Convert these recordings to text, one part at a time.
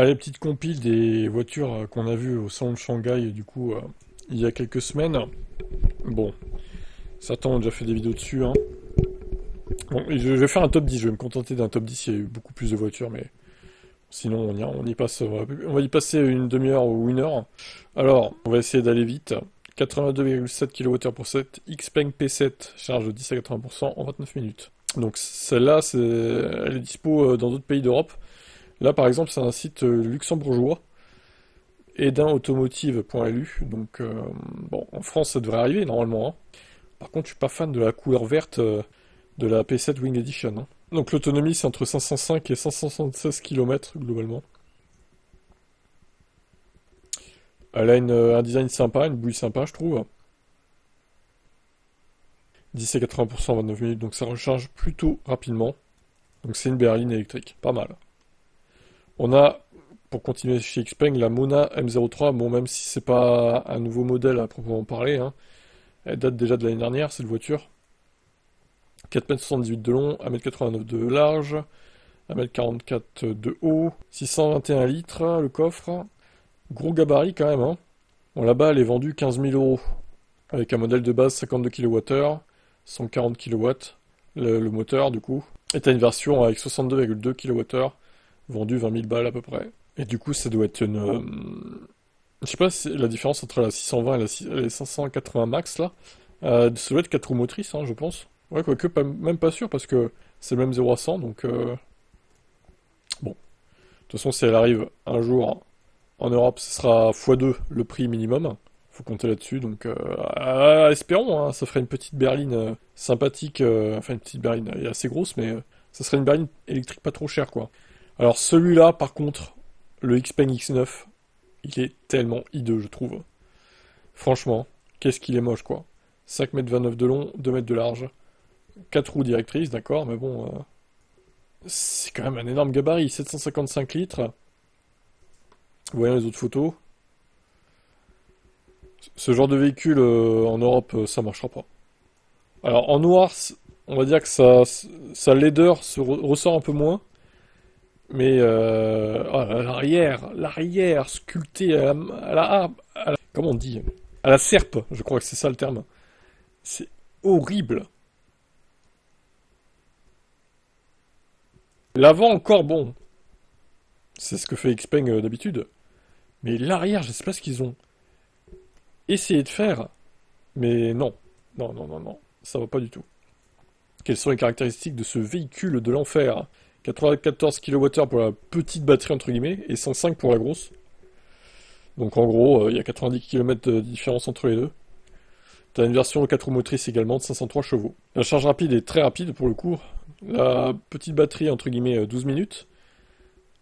Allez, petite compile des voitures qu'on a vues au salon de Shanghai, du coup, il y a quelques semaines. Bon, certains ont déjà fait des vidéos dessus, hein. Bon, et je vais faire un top 10, je vais me contenter d'un top 10, il y a eu beaucoup plus de voitures, mais sinon on y passe, on va y passer une demi-heure ou une heure. Alors, on va essayer d'aller vite. 82,7 kWh pour cette Xpeng P7, charge de 10 à 80% en 29 minutes. Donc celle-là, elle est dispo dans d'autres pays d'Europe. Là, par exemple, c'est un site luxembourgeois, edinautomotive.lu. Donc, bon, en France, ça devrait arriver normalement, hein. Par contre, je suis pas fan de la couleur verte de la P7 Wing Edition, hein. Donc, l'autonomie, c'est entre 505 et 576 km globalement. Elle a un design sympa, une bouille sympa, je trouve. 10 à 80% en 29 minutes, donc ça recharge plutôt rapidement. Donc, c'est une berline électrique, pas mal. On a, pour continuer chez Xpeng, la Mona M03. Bon, même si c'est pas un nouveau modèle à proprement parler, hein, elle date déjà de l'année dernière, cette voiture. 4,78 m de long, 1,89 m de large, 1,44 m de haut, 621 litres le coffre. Gros gabarit quand même, hein. Bon, là-bas, elle est vendue 15 000 euros, avec un modèle de base 52 kWh, 140 kW, le moteur du coup. Et t'as une version avec 62,2 kWh, vendue 20 000 balles à peu près. Et du coup, ça doit être une... je sais pas si la différence entre la 620 et la 580 max, là. Ça doit être 4 roues motrices, hein, je pense. Ouais, quoique, même pas sûr, parce que c'est le même 0 à 100, donc... Bon. De toute façon, si elle arrive un jour en Europe, ce sera x2 le prix minimum. Faut compter là-dessus, donc... espérons, hein, ça ferait une petite berline sympathique. Enfin, une petite berline, elle est assez grosse, mais... ça serait une berline électrique pas trop chère, quoi. Alors, celui-là, par contre, le Xpeng X9, il est tellement hideux, je trouve. Franchement, qu'est-ce qu'il est moche, quoi. 5,29 m de long, 2 mètres de large. 4 roues directrices, d'accord, mais bon... c'est quand même un énorme gabarit, 755 litres. Voyons les autres photos. Ce genre de véhicule, en Europe, ça marchera pas. Alors, en noir, on va dire que sa laideur ressort un peu moins. Mais oh, l'arrière sculpté comment on dit? À la serpe, je crois que c'est ça le terme. C'est horrible. L'avant encore bon, c'est ce que fait Xpeng d'habitude. Mais l'arrière, je sais pas ce qu'ils ont essayé de faire. Mais non, non, non, non, non, ça va pas du tout. Quelles sont les caractéristiques de ce véhicule de l'enfer? 94 kWh pour la petite batterie entre guillemets et 105 pour la grosse. Donc en gros, il y a 90 km de différence entre les deux. T'as une version 4 roues motrices également de 503 chevaux. La charge rapide est très rapide pour le coup. La petite batterie entre guillemets 12 minutes.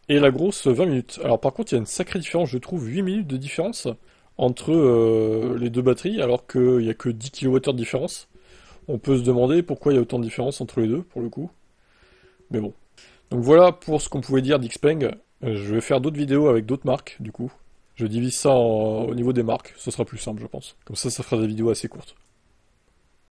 Et la grosse 20 minutes. Alors par contre il y a une sacrée différence, je trouve, 8 minutes de différence entre les deux batteries alors qu'il n'y a que 10 kWh de différence. On peut se demander pourquoi il y a autant de différence entre les deux pour le coup. Mais bon. Donc voilà pour ce qu'on pouvait dire d'Xpeng. Je vais faire d'autres vidéos avec d'autres marques du coup. Je divise ça au niveau des marques, ce sera plus simple je pense. Comme ça fera des vidéos assez courtes.